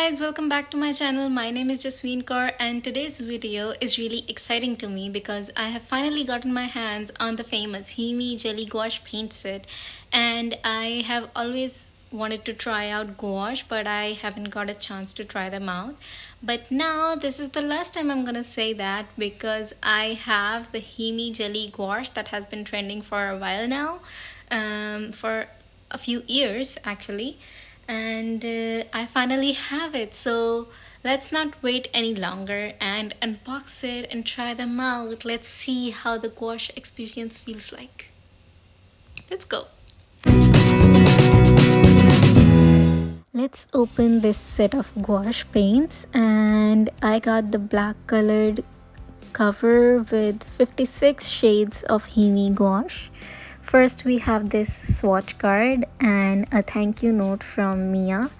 guys, welcome back to my channel. My name is Jasween Kaur and today's video is really exciting to me because I have finally gotten my hands on the famous Himi Jelly Gouache paint set, and I have always wanted to try out gouache but I haven't got a chance to try them out. But now this is the last time I'm gonna say that because I have the Himi Jelly Gouache that has been trending for a while now, for a few years actually, and I finally have it. So let's not wait any longer and unbox it and try them out. Let's see how the gouache experience feels like. Let's go. Let's open this set of gouache paints, and I got the black colored cover with 56 shades of Himi gouache. First we have this swatch card and a thank you note from Mia,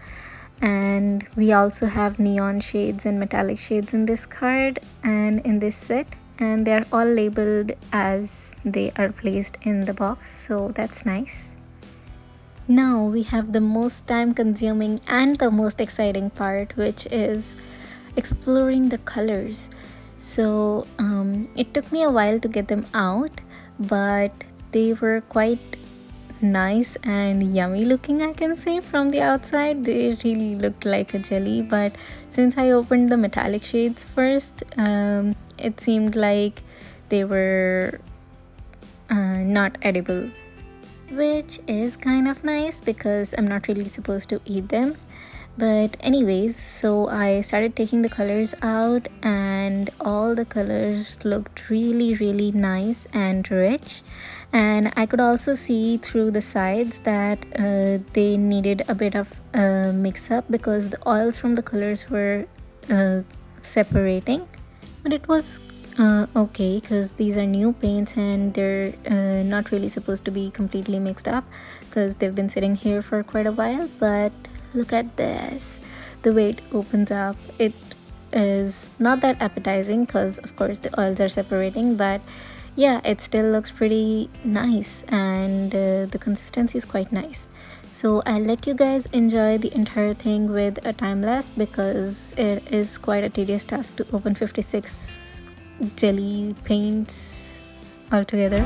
and we also have neon shades and metallic shades in this card and in this set, and they're all labeled as they are placed in the box, so that's nice. Now we have the most time consuming and the most exciting part, which is exploring the colors. So it took me a while to get them out, but they were quite nice and yummy looking, I can say. From the outside they really looked like a jelly, but since I opened the metallic shades first, it seemed like they were not edible, which is kind of nice because I'm not really supposed to eat them. But anyways, so I started taking the colors out and all the colors looked really nice and rich, and I could also see through the sides that they needed a bit of mix up because the oils from the colors were separating, but it was okay because these are new paints and they're not really supposed to be completely mixed up because they've been sitting here for quite a while. But look at this, the way it opens up. It is not that appetizing because of course the oils are separating, but yeah, it still looks pretty nice, and the consistency is quite nice. So I'll let you guys enjoy the entire thing with a time lapse because it is quite a tedious task to open 56 jelly paints altogether.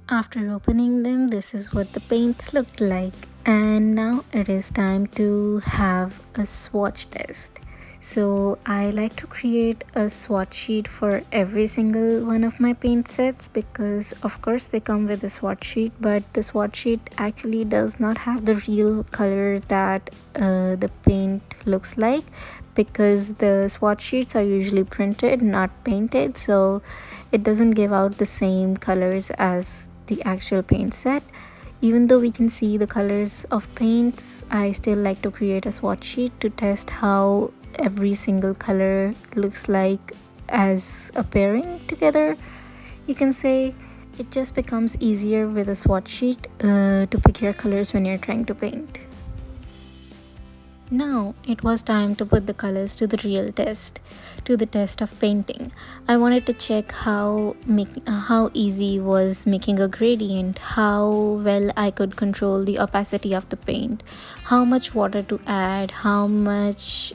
After opening them, this is what the paints looked like. And now it is time to have a swatch test. So I like to create a swatch sheet for every single one of my paint sets because of course they come with a swatch sheet, but the swatch sheet actually does not have the real color that the paint looks like, because the swatch sheets are usually printed, not painted, so it doesn't give out the same colors as the actual paint set. Even though we can see the colors of paints, I still like to create a swatch sheet to test how every single color looks like as a pairing together, you can say. It just becomes easier with a swatch sheet to pick your colors when you're trying to paint. Now it was time to put the colors to the real test, to the test of painting. I wanted to check how easy was making a gradient, how well I could control the opacity of the paint, how much water to add, how much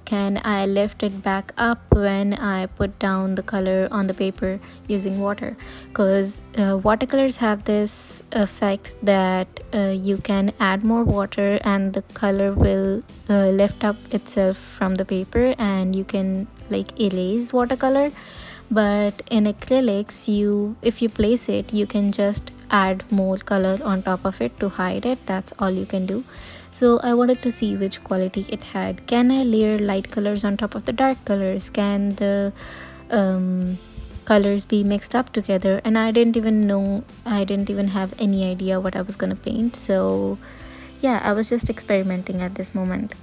can I lift it back up when I put down the color on the paper using water, because watercolors have this effect that you can add more water and the color will lift up itself from the paper and you can like erase watercolor. But in acrylics, if you place it, you can just add more color on top of it to hide it. That's all you can do. So I wanted to see which quality it had. Can I layer light colors on top of the dark colors? Can the colors be mixed up together? And I didn't even have any idea what I was gonna paint. So yeah, I was just experimenting at this moment.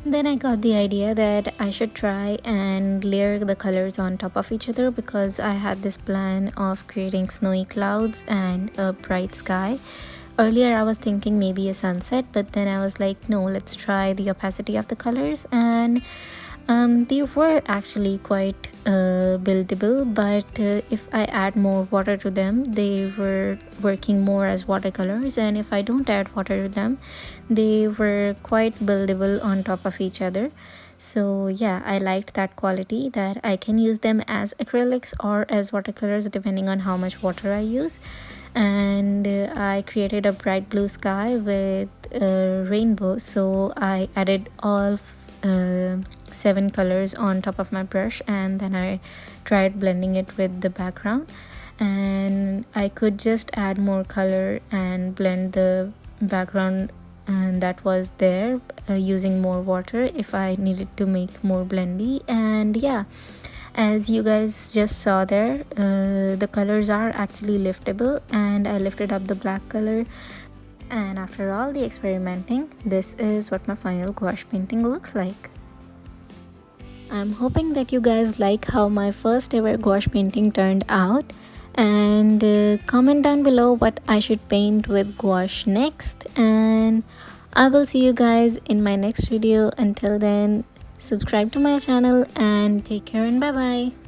Then I got the idea that I should try and layer the colors on top of each other, because I had this plan of creating snowy clouds and a bright sky. Earlier I was thinking maybe a sunset, but then I was like, no, let's try the opacity of the colors. And they were actually quite buildable, but if I add more water to them, they were working more as watercolors, and if I don't add water to them, they were quite buildable on top of each other. So yeah, I liked that quality, that I can use them as acrylics or as watercolors depending on how much water I use. And I created a bright blue sky with a rainbow, so I added all 7 colors on top of my brush, and then I tried blending it with the background. And I could just add more color and blend the background and that was there using more water if I needed to make more blendy. And yeah, as you guys just saw there, the colors are actually liftable, and I lifted up the black color. And after all the experimenting, this is what my final gouache painting looks like. I'm hoping that you guys like how my first ever gouache painting turned out, and comment down below what I should paint with gouache next, and I will see you guys in my next video. Until then, subscribe to my channel and take care and bye bye.